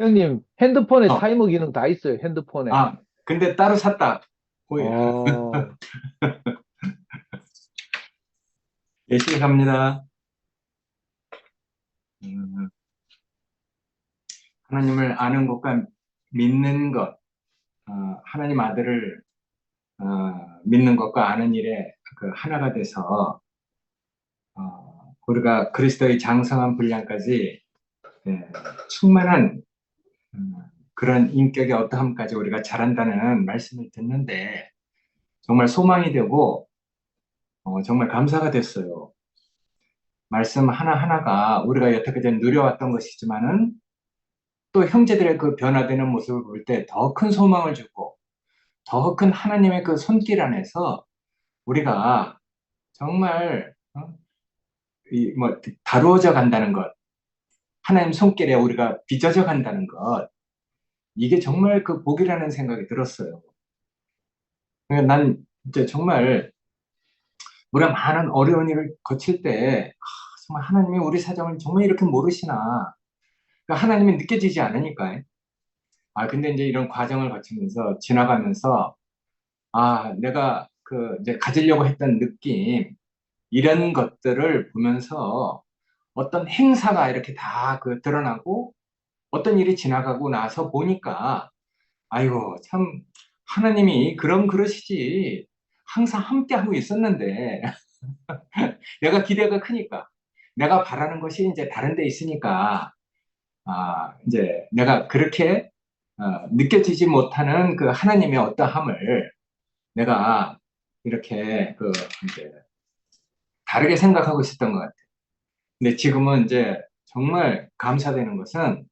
형님, 핸드폰에 어, 타이머 기능 다 있어요, 핸드폰에. 근데 따로 샀다. 호이. 어, 열심히 갑니다. 음, 하나님을 아는 것과 믿는 것, 하나님 아들을 믿는 것과 아는 일에 그 하나가 돼서 우리가 그리스도의 장성한 분량까지 예, 충만한 음, 그런 인격의 어떠함까지 우리가 자란다는 말씀을 듣는데 정말 소망이 되고 정말 감사가 됐어요. 말씀 하나하나가 우리가 여태까지 누려왔던 것이지만은 또 형제들의 그 변화되는 모습을 볼 때 더 큰 소망을 주고 더 큰 하나님의 그 손길 안에서 우리가 정말 다루어져 간다는 것, 하나님 손길에 우리가 빚어져 간다는 것, 이게 정말 그 복이라는 생각이 들었어요. 그러니까 난 이제 정말 우리가 많은 어려운 일을 거칠 때 정말 하나님이 우리 사정을 정말 이렇게 모르시나. 그러니까 하나님이 느껴지지 않으니까. 근데 이제 이런 과정을 거치면서 지나가면서 내가 그 이제 가지려고 했던 느낌, 이런 것들을 보면서 어떤 행사가 이렇게 다 그 드러나고 어떤 일이 지나가고 나서 보니까 아이고, 참, 하나님이 그럼 그러시지. 항상 함께하고 있었는데, 내가 기대가 크니까, 내가 바라는 것이 이제 다른 데 있으니까, 이제 내가 그렇게 느껴지지 못하는 그 하나님의 어떠함을 내가 이렇게 그 이제 다르게 생각하고 있었던 것 같아요. 근데 지금은 이제 정말 감사되는 것은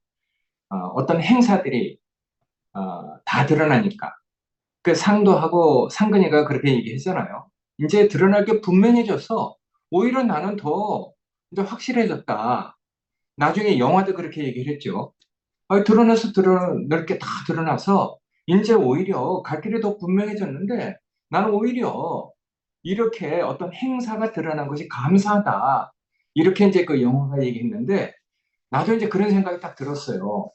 어떤 행사들이 다 드러나니까 그 상도하고 상근이가 그렇게 얘기했잖아요. 이제 드러날 게 분명해져서 오히려 나는 더 이제 확실해졌다. 나중에 영화도 그렇게 얘기를 했죠. 드러나서 드러날 게 다 드러나서 이제 오히려 갈 길이 더 분명해졌는데 나는 오히려 이렇게 어떤 행사가 드러난 것이 감사하다. 이렇게 이제 그 영화가 얘기했는데 나도 이제 그런 생각이 딱 들었어요.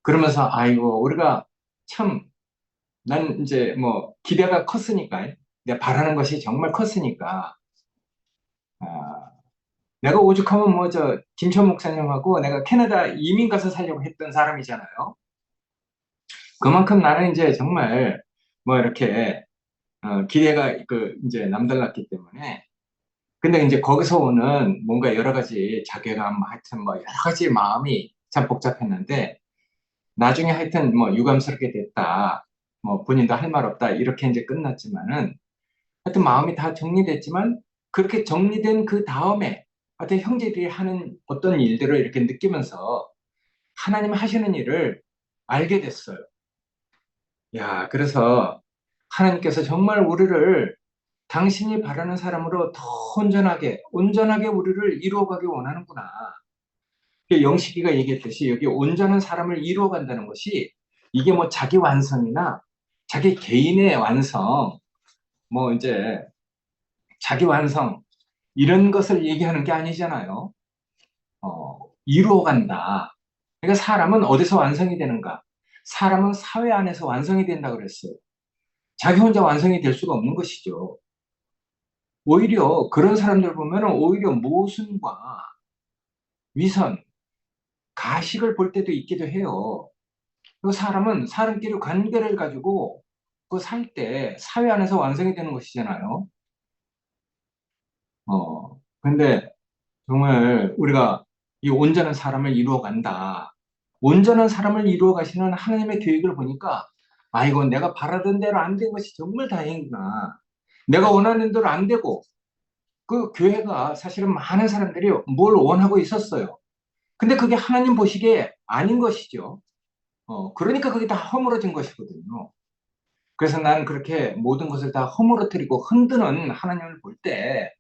그러면서 아이고 우리가 참 난 이제 뭐 기대가 컸으니까 내가 바라는 것이 정말 컸으니까 아, 내가 오죽하면 뭐 저 김천 목사님하고 내가 캐나다 이민 가서 살려고 했던 사람이잖아요. 그만큼 나는 이제 정말 뭐 이렇게 기대가 그 이제 남달랐기 때문에 근데 이제 거기서 오는 뭔가 여러 가지 자괴감 하여튼 뭐 여러 가지 마음이 참 복잡했는데 나중에 하여튼 뭐 유감스럽게 됐다. 뭐 본인도 할 말 없다. 이렇게 이제 끝났지만은 하여튼 마음이 다 정리됐지만 그렇게 정리된 그 다음에 하여튼 형제들이 하는 어떤 일들을 이렇게 느끼면서 하나님 하시는 일을 알게 됐어요. 야, 그래서 하나님께서 정말 우리를 당신이 바라는 사람으로 더 온전하게 우리를 이루어가기 원하는구나. 영식이가 얘기했듯이 여기 온전한 사람을 이루어간다는 것이 이게 뭐 자기 완성이나 자기 개인의 완성, 뭐 이제 자기 완성, 이런 것을 얘기하는 게 아니잖아요. 이루어간다. 그러니까 사람은 어디서 완성이 되는가? 사람은 사회 안에서 완성이 된다 그랬어요. 자기 혼자 완성이 될 수가 없는 것이죠. 오히려 그런 사람들 보면 오히려 모순과 위선, 가식을 볼 때도 있기도 해요. 그 사람은 사람끼리 관계를 가지고 그 살 때 사회 안에서 완성이 되는 것이잖아요. 근데 정말 우리가 이 온전한 사람을 이루어 간다. 온전한 사람을 이루어 가시는 하나님의 계획을 보니까, 이건 내가 바라던 대로 안 된 것이 정말 다행이구나. 내가 원하는 대로 안 되고, 그 교회가 사실은 많은 사람들이 뭘 원하고 있었어요. 근데 그게 하나님 보시기에 아닌 것이죠. 그러니까 그게 다 허물어진 것이거든요. 그래서 나는 그렇게 모든 것을 다 허물어뜨리고 흔드는 하나님을 볼 때,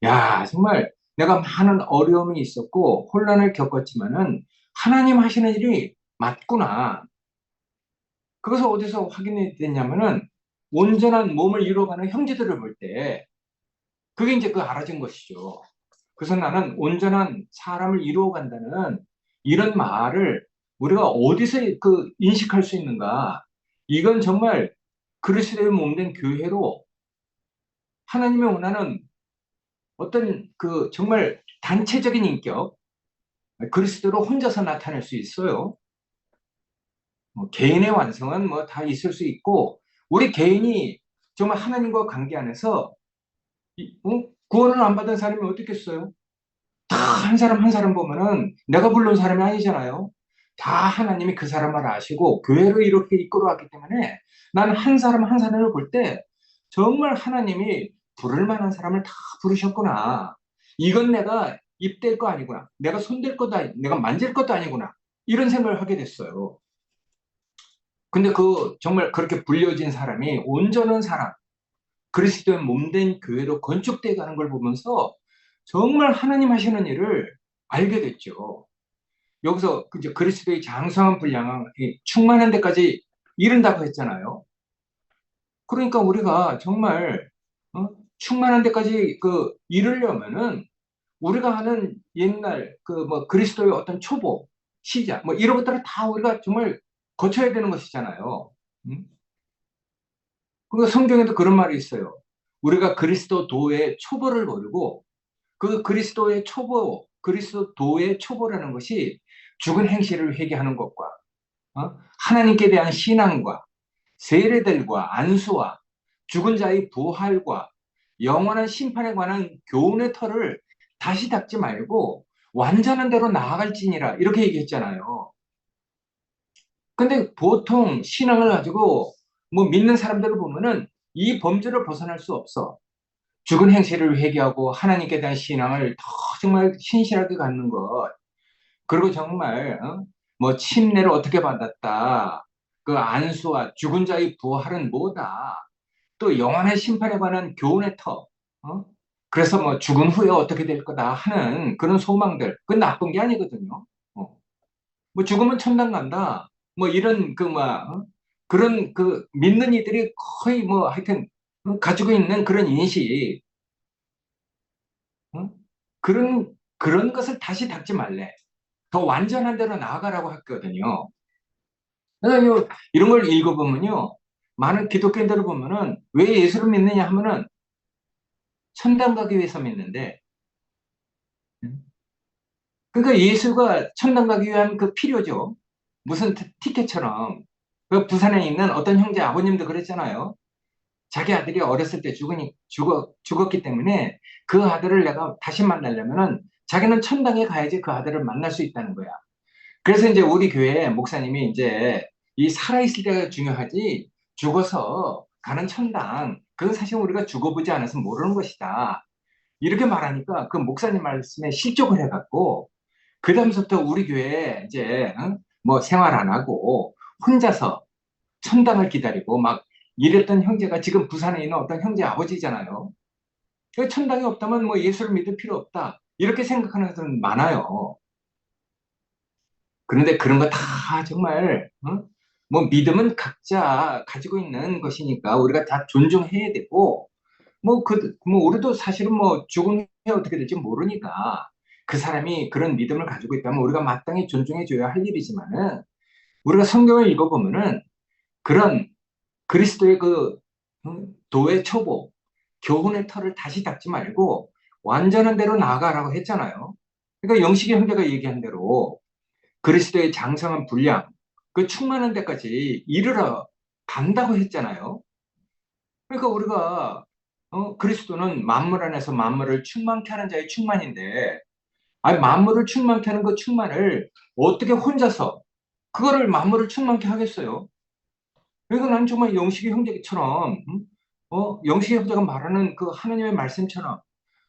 야, 정말 내가 많은 어려움이 있었고 혼란을 겪었지만은 하나님 하시는 일이 맞구나. 그것을 어디서 확인이 됐냐면은 온전한 몸을 이루어가는 형제들을 볼 때 그게 이제 그 알아진 것이죠. 그래서 나는 온전한 사람을 이루어간다는 이런 말을 우리가 어디서 그 인식할 수 있는가? 이건 정말 그리스도의 몸된 교회로 하나님이 원하는 어떤 그 정말 단체적인 인격, 그리스도로 혼자서 나타낼 수 있어요. 뭐 개인의 완성은 뭐 다 있을 수 있고, 우리 개인이 정말 하나님과 관계 안에서 구원을 안 받은 사람이 어떻겠어요? 다 한 사람 한 사람 보면은 내가 부른 사람이 아니잖아요. 다 하나님이 그 사람을 아시고 교회를 이렇게 이끌어왔기 때문에 나는 한 사람 한 사람을 볼 때 정말 하나님이 부를 만한 사람을 다 부르셨구나. 이건 내가 입댈 거 아니구나. 내가 손댈 것도 아니, 내가 만질 것도 아니구나. 이런 생각을 하게 됐어요. 근데 그 정말 그렇게 불려진 사람이 온전한 사람, 그리스도의 몸된 교회로 건축되어 가는 걸 보면서 정말 하나님 하시는 일을 알게 됐죠. 여기서 이제 그리스도의 장성한 분량이 충만한 데까지 이른다고 했잖아요. 그러니까 우리가 정말 충만한 데까지 그 이르려면은 우리가 하는 옛날 그 뭐 그리스도의 어떤 초보, 시작 뭐 이런 것들을 다 우리가 정말 거쳐야 되는 것이잖아요. 음? 그리고 성경에도 그런 말이 있어요. 우리가 그리스도도의 초보를 모르고 그 그리스도의 초보, 그리스도의 초보라는 것이 죽은 행실을 회개하는 것과 하나님께 대한 신앙과 세례들과 안수와 죽은 자의 부활과 영원한 심판에 관한 교훈의 터를 다시 닦지 말고 완전한 대로 나아갈지니라 이렇게 얘기했잖아요. 근데 보통 신앙을 가지고 뭐 믿는 사람들을 보면은 이 범주를 벗어날 수 없어. 죽은 행실을 회개하고 하나님께 대한 신앙을 더 정말 신실하게 갖는 것. 그리고 정말 뭐 침례를 어떻게 받았다. 그 안수와 죽은 자의 부활은 뭐다. 또 영원한 심판에 관한 교훈의 터. 어? 그래서 뭐 죽은 후에 어떻게 될 거다 하는 그런 소망들. 그건 나쁜 게 아니거든요. 어. 뭐 죽으면 천당 간다. 뭐 이런 그 뭐 그런 그 믿는 이들이 거의 뭐 하여튼 가지고 있는 그런 인식. 어? 그런 것을 다시 닦지 말래. 더 완전한 대로 나아가라고 했거든요. 그래서 이런 걸 읽어보면요. 많은 기독교인들을 보면은 왜 예수를 믿느냐 하면은 천당 가기 위해서 믿는데, 그러니까 예수가 천당 가기 위한 그 필요죠. 무슨 티켓처럼. 그 부산에 있는 어떤 형제 아버님도 그랬잖아요. 자기 아들이 어렸을 때 죽었기 때문에 그 아들을 내가 다시 만나려면은 자기는 천당에 가야지 그 아들을 만날 수 있다는 거야. 그래서 이제 우리 교회 목사님이 이제 이 살아있을 때가 중요하지 죽어서 가는 천당, 그건 사실 우리가 죽어보지 않아서 모르는 것이다. 이렇게 말하니까 그 목사님 말씀에 실족을 해갖고, 그 다음부터 우리 교회에 이제, 뭐 생활 안 하고 혼자서 천당을 기다리고 막 이랬던 형제가 지금 부산에 있는 어떤 형제 아버지잖아요. 그 천당이 없다면 뭐 예수를 믿을 필요 없다. 이렇게 생각하는 사람은 많아요. 그런데 그런 거 다 정말, 뭐 믿음은 각자 가지고 있는 것이니까 우리가 다 존중해야 되고, 뭐 우리도 사실은 뭐 죽은 후에 어떻게 될지 모르니까 그 사람이 그런 믿음을 가지고 있다면 우리가 마땅히 존중해줘야 할 일이지만은, 우리가 성경을 읽어보면은 그런 그리스도의 그 도의 초보, 교훈의 털을 다시 닦지 말고 완전한 대로 나아가라고 했잖아요. 그러니까 영식이 형제가 얘기한 대로 그리스도의 장성한 분량, 그 충만한 데까지 이르러 간다고 했잖아요. 그러니까 우리가 그리스도는 만물 안에서 만물을 충만케 하는 자의 충만인데, 아니 만물을 충만케 하는 그 충만을 어떻게 혼자서 그거를 만물을 충만케 하겠어요? 그러니까 난 정말 영식이 형제처럼 영식이 형제가 말하는 그 하나님의 말씀처럼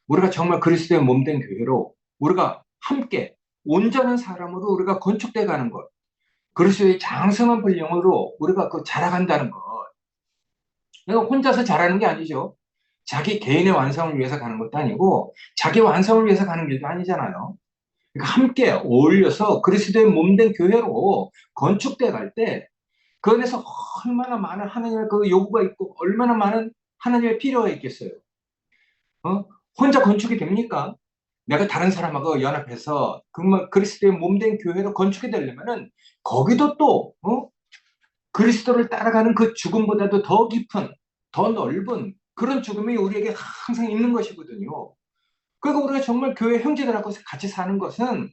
우리가 정말 그리스도의 몸된 교회로 우리가 함께 온전한 사람으로 우리가 건축돼 가는 것, 그리스도의 장성한 분량으로 우리가 그 자라간다는 것. 내가 혼자서 자라는 게 아니죠. 자기 개인의 완성을 위해서 가는 것도 아니고 자기 완성을 위해서 가는 길도 아니잖아요. 그러니까 함께 어울려서 그리스도의 몸된 교회로 건축돼 갈 때 그 안에서 얼마나 많은 하나님의 그 요구가 있고 얼마나 많은 하나님의 필요가 있겠어요. 어? 혼자 건축이 됩니까? 내가 다른 사람하고 연합해서 그리스도의 몸된 교회로 건축이 되려면은 거기도 또 그리스도를 따라가는 그 죽음보다도 더 깊은, 더 넓은 그런 죽음이 우리에게 항상 있는 것이거든요. 그러니까 우리가 정말 교회 형제들하고 같이 사는 것은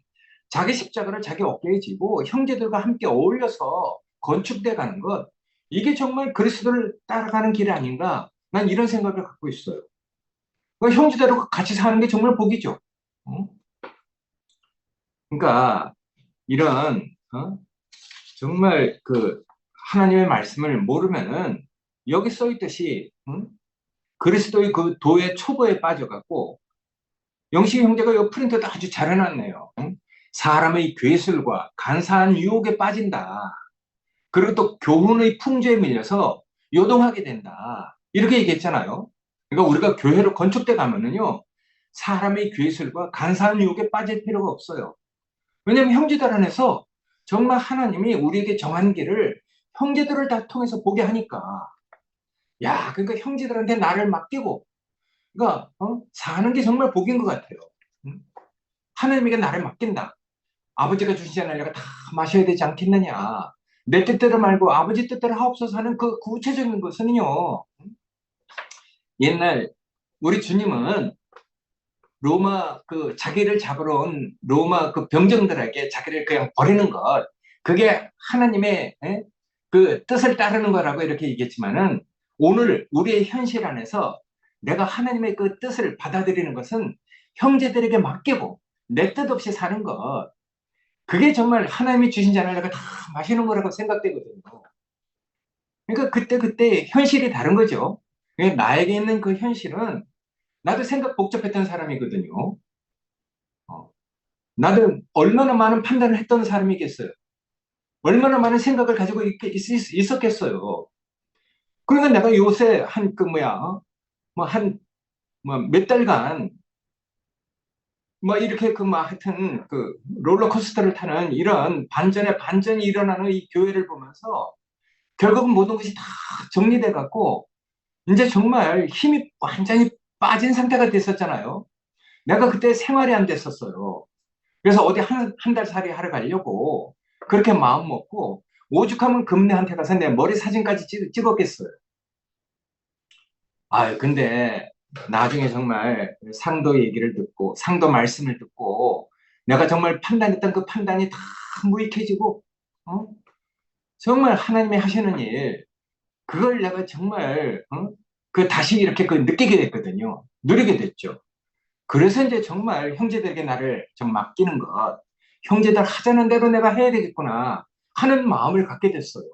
자기 십자가를 자기 어깨에 지고 형제들과 함께 어울려서 건축돼 가는 것, 이게 정말 그리스도를 따라가는 길이 아닌가, 난 이런 생각을 갖고 있어요. 그러니까 형제들하고 같이 사는 게 정말 복이죠. 어? 그러니까 이런 정말 그 하나님의 말씀을 모르면은 여기 써 있듯이 그리스도의 그 도의 초보에 빠져갖고, 영식 형제가 이 프린터도 아주 잘 해놨네요. 사람의 괴술과 간사한 유혹에 빠진다. 그리고 또 교훈의 풍조에 밀려서 요동하게 된다. 이렇게 얘기했잖아요. 그러니까 우리가 교회로 건축돼 가면은요, 사람의 괴술과 간사한 유혹에 빠질 필요가 없어요. 왜냐하면 형제들 안에서 정말 하나님이 우리에게 정한 길을 형제들을 다 통해서 보게 하니까. 야, 그러니까 형제들한테 나를 맡기고, 그러니까 사는 게 정말 복인 것 같아요. 응? 하나님에게 나를 맡긴다. 아버지가 주시지 않을 내가 다 마셔야 되지 않겠느냐. 내 뜻대로 말고 아버지 뜻대로 하옵소서 하는 그 구체적인 것은요, 옛날 우리 주님은 로마 그 자기를 잡으러 온 로마 그 병정들에게 자기를 그냥 버리는 것, 그게 하나님의 그 뜻을 따르는 거라고 이렇게 얘기했지만은, 오늘 우리의 현실 안에서 내가 하나님의 그 뜻을 받아들이는 것은 형제들에게 맡기고 내 뜻 없이 사는 것, 그게 정말 하나님이 주신 잔을 내가 다 마시는 거라고 생각되거든요. 그러니까 그때 현실이 다른 거죠. 그러니까 나에게 있는 그 현실은, 나도 생각 복잡했던 사람이거든요. 어, 나도 얼마나 많은 판단을 했던 사람이겠어요. 얼마나 많은 생각을 가지고 있었겠어요. 그러니까 내가 요새 한 그 뭐야, 뭐 몇 달간 뭐 이렇게 그 뭐 하여튼 그 롤러코스터를 타는 이런 반전에 반전이 일어나는 이 교회를 보면서 결국은 모든 것이 다 정리돼 갖고 이제 정말 힘이 완전히 빠진 상태가 됐었잖아요. 내가 그때 생활이 안 됐었어요. 그래서 어디 한 달 살이 하러 가려고 그렇게 마음 먹고, 오죽하면 금내한테 가서 내 머리 사진까지 찍었겠어요. 아, 근데 나중에 정말 상도 얘기를 듣고 상도 말씀을 듣고 내가 정말 판단했던 그 판단이 다 무익해지고, 어? 정말 하나님이 하시는 일, 그걸 내가 정말 그 다시 이렇게 그 느끼게 됐거든요. 누리게 됐죠. 그래서 이제 정말 형제들에게 나를 좀 맡기는 것, 형제들 하자는 대로 내가 해야 되겠구나 하는 마음을 갖게 됐어요.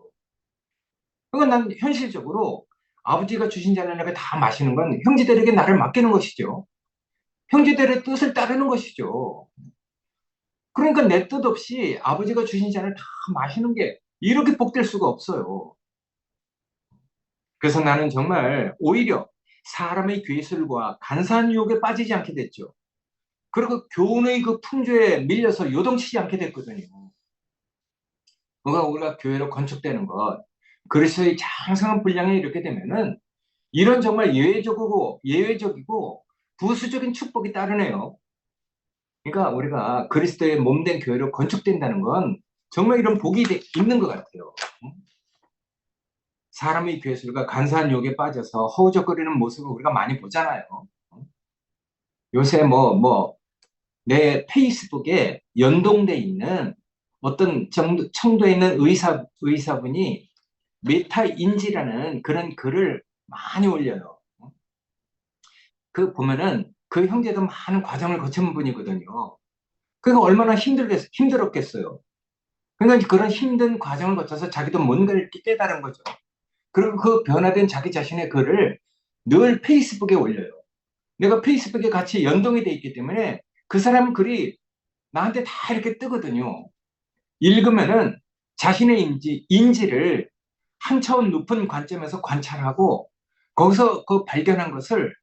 그러니까 난 현실적으로 아버지가 주신 잔을 내가 다 마시는 건 형제들에게 나를 맡기는 것이죠. 형제들의 뜻을 따르는 것이죠. 그러니까 내 뜻 없이 아버지가 주신 잔을 다 마시는 게 이렇게 복될 수가 없어요. 그래서 나는 정말 오히려 사람의 괴술과 간사한 유혹에 빠지지 않게 됐죠. 그리고 교훈의 그 풍조에 밀려서 요동치지 않게 됐거든요. 그러니까 우리가 교회로 건축되는 것, 그리스도의 장성한 분량에 이렇게 되면은 이런 정말 예외적이고 부수적인 축복이 따르네요. 그러니까 우리가 그리스도의 몸된 교회로 건축된다는 건 정말 이런 복이 있는 것 같아요. 사람의 괴술과 간사한 유혹에 빠져서 허우적거리는 모습을 우리가 많이 보잖아요. 요새 내 페이스북에 연동돼 있는 어떤 청도에 있는 의사분이 메타인지라는 그런 글을 많이 올려요. 그 보면은 그 형제도 많은 과정을 거친 분이거든요. 그러니까 얼마나 힘들었겠어요. 그러니까 그런 힘든 과정을 거쳐서 자기도 뭔가를 깨달은 거죠. 그리고 그 변화된 자기 자신의 글을 늘 페이스북에 올려요. 내가 페이스북에 같이 연동이 돼 있기 때문에 그 사람 글이 나한테 다 이렇게 뜨거든요. 읽으면은 자신의 인지를 한 차원 높은 관점에서 관찰하고 거기서 그 발견한 것을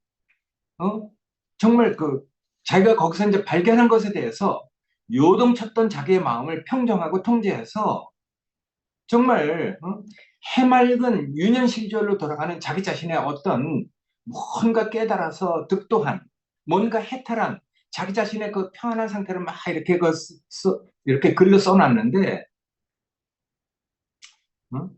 어? 정말 그 자기가 거기서 이제 발견한 것에 대해서 요동쳤던 자기의 마음을 평정하고 통제해서 정말 해맑은 유년 시절로 돌아가는 자기 자신의 어떤 뭔가 깨달아서 득도한, 뭔가 해탈한 자기 자신의 그 평안한 상태를 막 이렇게 이렇게 글로 써놨는데, 어?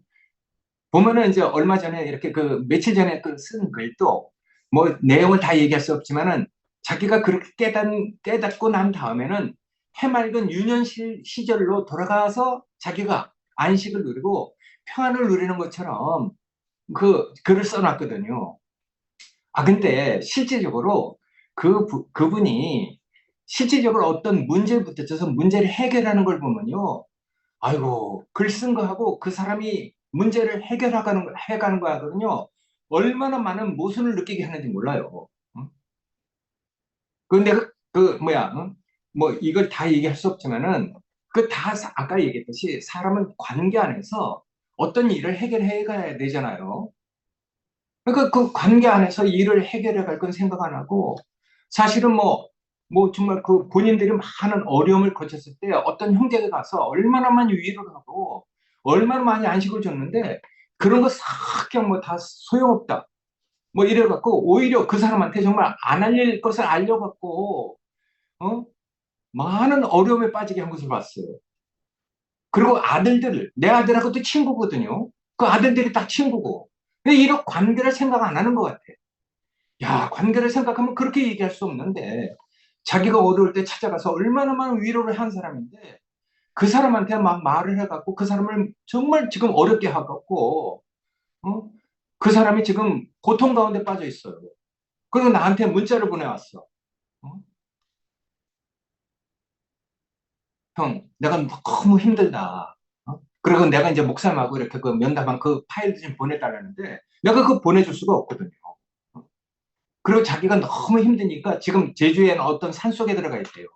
보면은 이제 얼마 전에 이렇게 그 며칠 전에 그 쓴 글도 뭐 내용을 다 얘기할 수 없지만은 자기가 그렇게 깨닫고 난 다음에는 해맑은 유년 시절로 돌아가서 자기가 안식을 누리고 평안을 누리는 것처럼 그 글을 써놨거든요. 아, 근데 실제적으로 그분이 실제적으로 어떤 문제에 부딪혀서 문제를 해결하는 걸 보면요. 아이고, 글 쓴 거하고 그 사람이 문제를 해가는 거 하거든요. 얼마나 많은 모순을 느끼게 하는지 몰라요. 응? 근데 뭐야, 응? 뭐 이걸 다 얘기할 수 없지만은 아까 얘기했듯이 사람은 관계 안에서 어떤 일을 해결해 가야 되잖아요. 그러니까 그 관계 안에서 일을 해결해 갈 건 생각 안 하고 사실은 뭐 정말 그 본인들이 많은 어려움을 거쳤을 때 어떤 형제가 가서 얼마나 많이 위로를 하고 얼마나 많이 안식을 줬는데 그런 거 싹 그냥 뭐 다 소용없다. 뭐 이래갖고 오히려 그 사람한테 정말 안 알릴 것을 알려갖고 어? 많은 어려움에 빠지게 한 것을 봤어요. 그리고 내 아들하고도 친구거든요. 그 아들들이 다 친구고. 근데 이런 관계를 생각 안 하는 것 같아. 야, 관계를 생각하면 그렇게 얘기할 수 없는데, 자기가 어려울 때 찾아가서 얼마나 많은 위로를 한 사람인데, 그 사람한테 막 말을 해갖고, 그 사람을 정말 지금 어렵게 하갖고, 어? 그 사람이 지금 고통 가운데 빠져 있어요. 그리고 나한테 문자를 보내왔어. 어? 형, 내가 너무 힘들다. 그리고 내가 이제 목사님하고 이렇게 그 면담한 그 파일도 좀 보내달라는데, 내가 그거 보내줄 수가 없거든요. 어? 그리고 자기가 너무 힘드니까 지금 제주에는 어떤 산속에 들어가 있대요.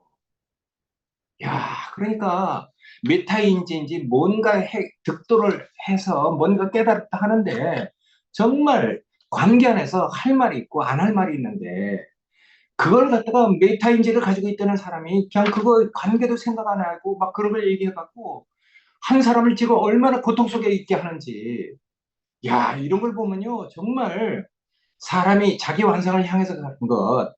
야, 그러니까 메타인지인지 뭔가 득도를 해서 뭔가 깨달았다 하는데 정말 관계 안에서 할 말이 있고 안 할 말이 있는데 그걸 갖다가 메타인지를 가지고 있다는 사람이 그냥 그거 관계도 생각 안 하고 막 그런 걸 얘기해갖고 한 사람을 지금 얼마나 고통 속에 있게 하는지 야, 이런 걸 보면요 정말 사람이 자기 완성을 향해서 가는 것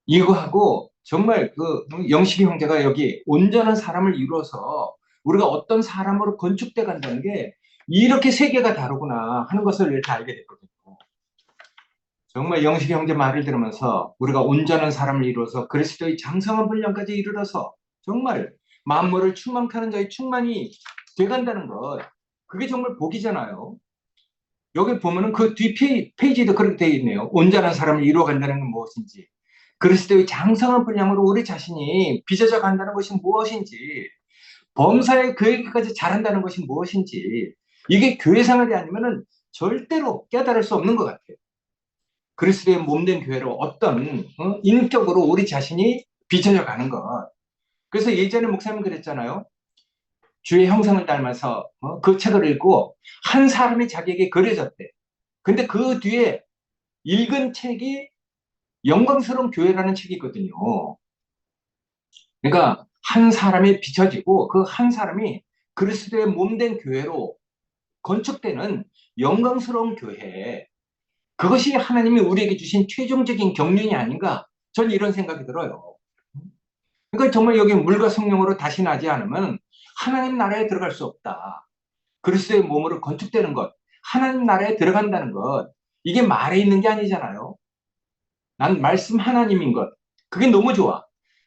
이거하고 정말 그 영식이 형제가 여기 온전한 사람을 이루어서 우리가 어떤 사람으로 건축돼 간다는 게 이렇게 세계가 다르구나 하는 것을 이렇게 알게 됐거든요. 정말 영식이 형제 말을 들으면서 우리가 온전한 사람을 이루어서 그리스도의 장성한 분량까지 이르러서 정말 만물을 충만케 하는 자의 충만이 돼간다는 것 그게 정말 복이잖아요. 여기 보면은 그 뒤 페이지도 그렇게 되어 있네요. 온전한 사람을 이루어간다는 건 무엇인지 그리스도의 장성한 분량으로 우리 자신이 빚어져 간다는 것이 무엇인지, 범사에 그에게까지 잘한다는 것이 무엇인지, 이게 교회 생활이 아니면은 절대로 깨달을 수 없는 것 같아요. 그리스도의 몸된 교회로 어떤 인격으로 우리 자신이 빚어져 가는 것. 그래서 예전에 목사님 그랬잖아요. 주의 형상을 닮아서 그 책을 읽고 한 사람이 자기에게 그려졌대. 근데 그 뒤에 읽은 책이 영광스러운 교회라는 책이 있거든요. 그러니까 한 사람이 비춰지고 그 한 사람이 그리스도의 몸된 교회로 건축되는 영광스러운 교회. 그것이 하나님이 우리에게 주신 최종적인 경륜이 아닌가? 전 이런 생각이 들어요. 그러니까 정말 여기 물과 성령으로 다시 나지 않으면 하나님 나라에 들어갈 수 없다. 그리스도의 몸으로 건축되는 것, 하나님 나라에 들어간다는 것, 이게 말에 있는 게 아니잖아요. 난 말씀 하나님인 것. 그게 너무 좋아.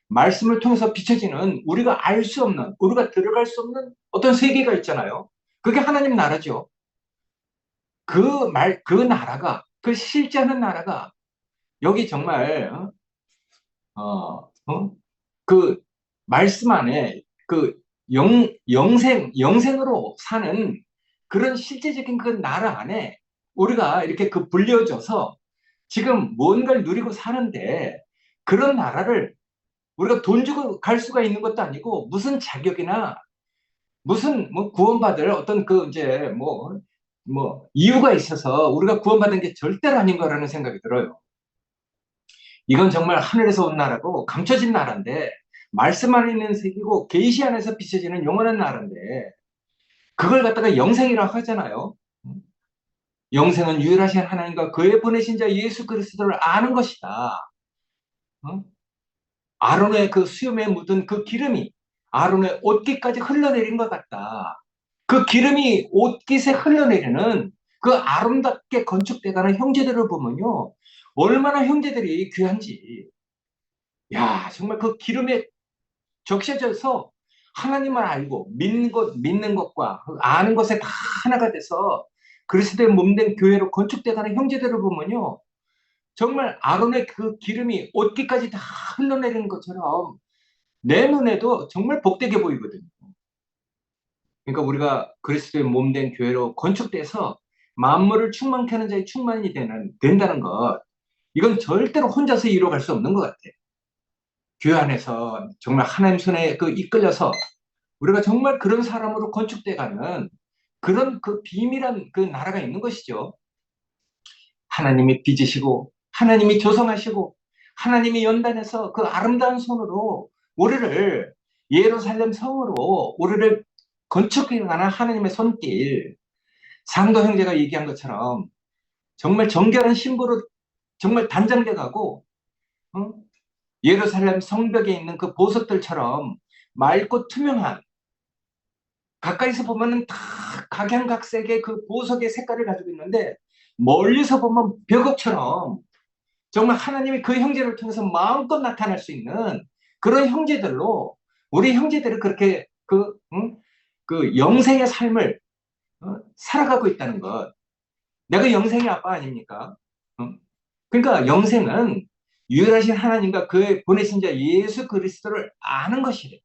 말씀을 통해서 비춰지는 우리가 알 수 없는, 우리가 들어갈 수 없는 어떤 세계가 있잖아요. 그게 하나님 나라죠. 그 나라가, 그 실제하는 나라가 여기 정말, 그 말씀 안에 그 영생으로 사는 그런 실제적인 그 나라 안에 우리가 이렇게 그 불려져서 지금 뭔가를 누리고 사는데 그런 나라를 우리가 돈 주고 갈 수가 있는 것도 아니고 무슨 자격이나 무슨 뭐 구원받을 어떤 그 이제 뭐 이유가 있어서 우리가 구원받은 게 절대로 아닌 거라는 생각이 들어요. 이건 정말 하늘에서 온 나라고 감춰진 나라인데 말씀 안에 있는 세계고 계시 안에서 비춰지는 영원한 나라인데 그걸 갖다가 영생이라고 하잖아요. 영생은 유일하신 하나님과 그의 보내신 자 예수 그리스도를 아는 것이다. 어? 아론의 그 수염에 묻은 그 기름이 아론의 옷깃까지 흘러내린 것 같다. 그 기름이 옷깃에 흘러내리는 그 아름답게 건축돼가는 형제들을 보면요. 얼마나 형제들이 귀한지. 야, 정말 그 기름에 적셔져서 하나님을 알고 믿는 것과 아는 것에 다 하나가 돼서 그리스도의 몸된 교회로 건축돼가는 형제들을 보면요. 정말 아론의 그 기름이 옷깃까지 다 흘러내리는 것처럼 내 눈에도 정말 복되게 보이거든요. 그러니까 우리가 그리스도의 몸된 교회로 건축돼서 만물을 충만케 하는 자의 충만이 된다는 것, 이건 절대로 혼자서 이루어갈 수 없는 것 같아. 교회 안에서 정말 하나님 손에 그 이끌려서 우리가 정말 그런 사람으로 건축돼 가는 그런 그 비밀한 그 나라가 있는 것이죠. 하나님이 빚으시고 하나님이 조성하시고 하나님이 연단해서 그 아름다운 손으로 우리를 예루살렘 성으로 우리를 건축해 가는 하나님의 손길, 상도 형제가 얘기한 것처럼 정말 정결한 신부로 정말 단장돼 가고 예루살렘 성벽에 있는 그 보석들처럼 맑고 투명한, 가까이서 보면은 다 각양각색의 그 보석의 색깔을 가지고 있는데 멀리서 보면 벽옥처럼 정말 하나님이 그 형제를 통해서 마음껏 나타날 수 있는 그런 형제들로 우리 형제들이 그렇게 그 영생의 삶을 살아가고 있다는 것. 내가 영생의 아빠 아닙니까? 그러니까 영생은 유일하신 하나님과 그의 보내신 자 예수 그리스도를 아는 것이래.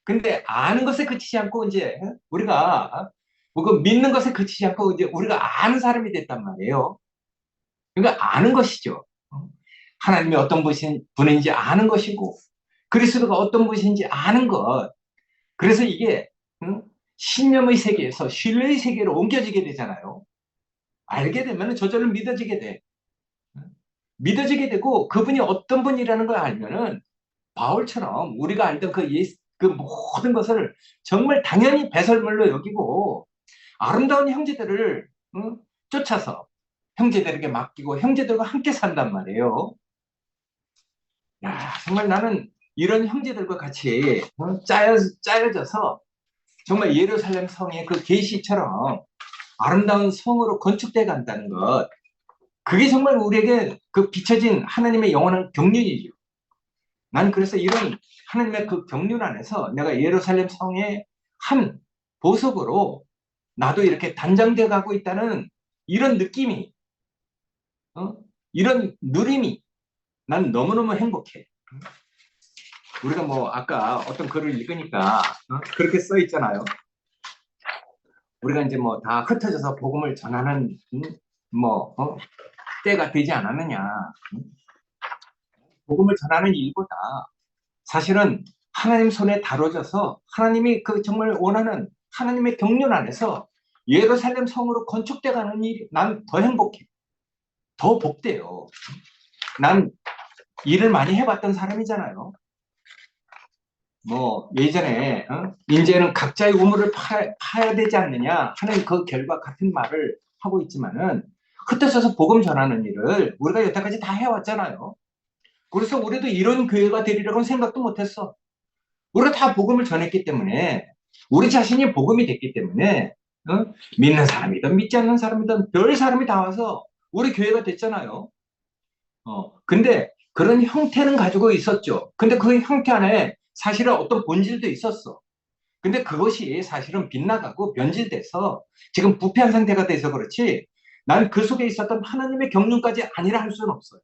근데 아는 것에 그치지 않고 이제 우리가 그 믿는 것에 그치지 않고 이제 우리가 아는 사람이 됐단 말이에요. 그러니까 아는 것이죠. 하나님이 어떤 분인지 아는 것이고 그리스도가 어떤 분인지 아는 것. 그래서 이게 신념의 세계에서 신뢰의 세계로 옮겨지게 되잖아요. 알게 되면 저절로 믿어지게 돼. 믿어지게 되고 그분이 어떤 분이라는 걸 알면은 바울처럼 우리가 알던 그 모든 것을 정말 당연히 배설물로 여기고 아름다운 형제들을 쫓아서 형제들에게 맡기고 형제들과 함께 산단 말이에요. 야, 정말 나는 이런 형제들과 같이 짜여져서 정말 예루살렘 성의 그 계시처럼 아름다운 성으로 건축돼 간다는 것, 그게 정말 우리에게 그 비춰진 하나님의 영원한 경륜이죠. 난 그래서 이런 하나님의 그 경륜 안에서 내가 예루살렘 성의 한 보석으로 나도 이렇게 단장돼 가고 있다는 이런 느낌이, 이런 누림이 난 너무너무 행복해. 우리가 뭐 아까 어떤 글을 읽으니까 그렇게 써 있잖아요. 우리가 이제 뭐 다 흩어져서 복음을 전하는 때가 되지 않았느냐. 복음을 전하는 일보다 사실은 하나님 손에 다뤄져서 하나님이 그 정말 원하는 하나님의 경륜 안에서 예루살렘 성으로 건축돼 가는 일이 난 더 행복해. 더 복돼요. 난 일을 많이 해봤던 사람이잖아요. 뭐 예전에 이제는 각자의 우물을 파야 되지 않느냐 하는 그 결과 같은 말을 하고 있지만은 흩어져서 복음 전하는 일을 우리가 여태까지 다 해왔잖아요. 그래서 우리도 이런 교회가 되리라고는 생각도 못했어. 우리가 다 복음을 전했기 때문에 우리 자신이 복음이 됐기 때문에 믿는 사람이든 믿지 않는 사람이든 별 사람이 다 와서 우리 교회가 됐잖아요. 근데 그런 형태는 가지고 있었죠. 근데 그 형태 안에 사실은 어떤 본질도 있었어. 근데 그것이 사실은 빗나가고 변질돼서 지금 부패한 상태가 돼서 그렇지 난 그 속에 있었던 하나님의 경륜까지 아니라 할 수는 없어요.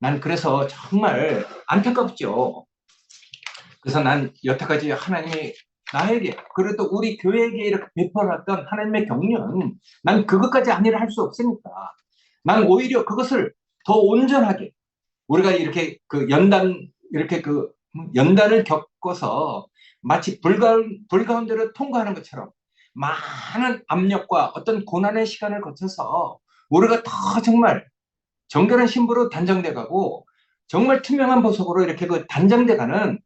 난 그래서 정말 안타깝죠. 그래서 난 여태까지 하나님이 나에게 그래도 우리 교회에게 이렇게 베풀었던 하나님의 경륜, 난 그것까지 아니라 할 수 없으니까 난 오히려 그것을 더 온전하게 우리가 이렇게 그 이렇게 그 연단을 겪어서 마치 불 가운데로 통과하는 것처럼 많은 압력과 어떤 고난의 시간을 거쳐서 우리가 더 정말 정결한 신부로 단정돼 가고 정말 투명한 보석으로 이렇게 그 단장돼 가는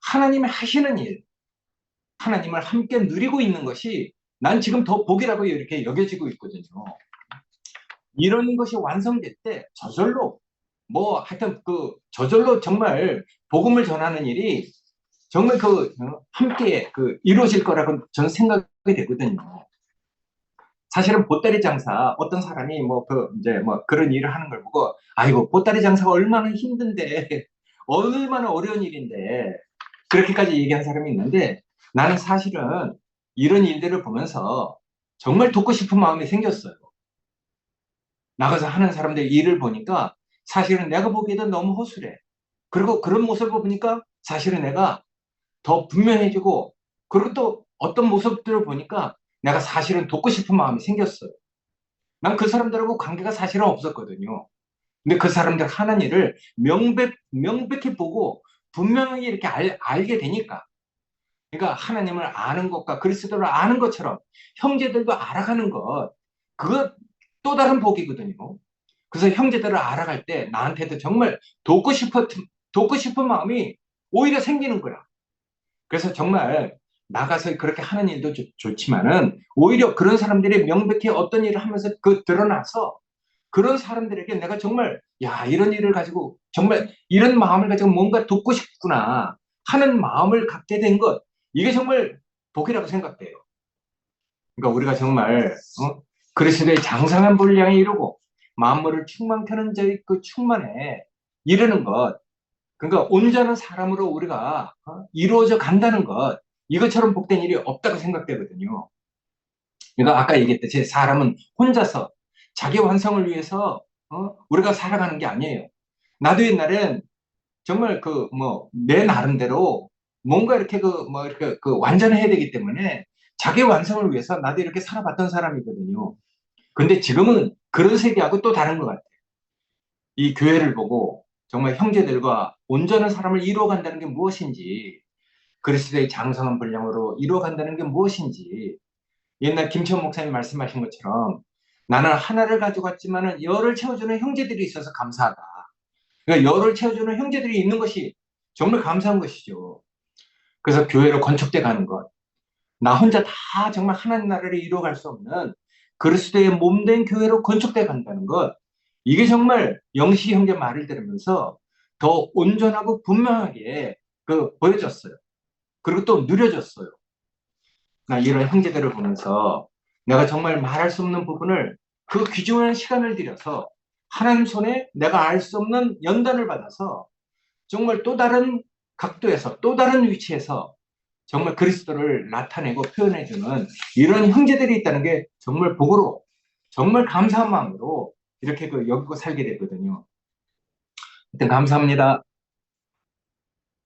하나님의 하시는 일, 하나님을 함께 누리고 있는 것이 난 지금 더 복이라고 이렇게 여겨지고 있거든요. 이런 것이 완성될 때 저절로 뭐 하여튼 그 저절로 정말 복음을 전하는 일이 정말 함께 이루어질 거라고 저는 생각이 되거든요. 사실은 보따리 장사 어떤 사람이 이제 그런 일을 하는 걸 보고 아이고 보따리 장사가 얼마나 힘든데 얼마나 어려운 일인데 그렇게까지 얘기한 사람이 있는데 나는 사실은 이런 일들을 보면서 정말 돕고 싶은 마음이 생겼어요. 나가서 하는 사람들 일을 보니까 사실은 내가 보기에도 너무 허술해. 그리고 그런 모습을 보니까 사실은 내가 더 분명해지고 그리고 또 어떤 모습들을 보니까 내가 사실은 돕고 싶은 마음이 생겼어요. 난 그 사람들하고 관계가 사실은 없었거든요. 근데 그 사람들 하는 일을 명백히 보고 분명하게 이렇게 알게 되니까 그러니까 하나님을 아는 것과 그리스도를 아는 것처럼 형제들도 알아가는 것 그것 또 다른 복이거든요. 그래서 형제들을 알아갈 때 나한테도 정말 돕고 싶은 마음이 오히려 생기는 거야. 그래서 정말 나가서 그렇게 하는 일도 좋지만은 오히려 그런 사람들이 명백히 어떤 일을 하면서 드러나서 그런 사람들에게 내가 정말 야 이런 일을 가지고 정말 이런 마음을 가지고 뭔가 돕고 싶구나 하는 마음을 갖게 된 것 이게 정말 복이라고 생각돼요. 그러니까 우리가 정말 그리스도의 장성한 분량에 이루고 만물을 충만케 하는 저희 그 충만에 이르는 것 그러니까 온전한 사람으로 우리가 이루어져 간다는 것 이것처럼 복된 일이 없다고 생각되거든요. 그러니까 아까 얘기했듯이 사람은 혼자서 자기 완성을 위해서 우리가 살아가는 게 아니에요. 나도 옛날엔 정말 내 나름대로 뭔가 이렇게 이렇게 완전해야 되기 때문에 자기 완성을 위해서 나도 이렇게 살아봤던 사람이거든요. 근데 지금은 그런 세계하고 또 다른 것 같아요. 이 교회를 보고 정말 형제들과 온전한 사람을 이루어간다는 게 무엇인지 그리스도의 장성한 분량으로 이루어간다는 게 무엇인지 옛날 김천 목사님 말씀하신 것처럼 나는 하나를 가지고 왔지만 열을 채워주는 형제들이 있어서 감사하다. 그러니까 열을 채워주는 형제들이 있는 것이 정말 감사한 것이죠. 그래서 교회로 건축돼 가는 것. 나 혼자 다 정말 하나님 나라를 이루어갈 수 없는 그리스도의 몸된 교회로 건축돼 간다는 것. 이게 정말 영시 형제 말을 들으면서 더 온전하고 분명하게 보여졌어요. 그리고 또 누려졌어요. 나 이런 형제들을 보면서 내가 정말 말할 수 없는 부분을 그 귀중한 시간을 들여서 하나님 손에 내가 알 수 없는 연단을 받아서 정말 또 다른 각도에서 또 다른 위치에서 정말 그리스도를 나타내고 표현해주는 이런 형제들이 있다는 게 정말 복으로 정말 감사한 마음으로 이렇게 여기고 살게 됐거든요. 하여튼 감사합니다.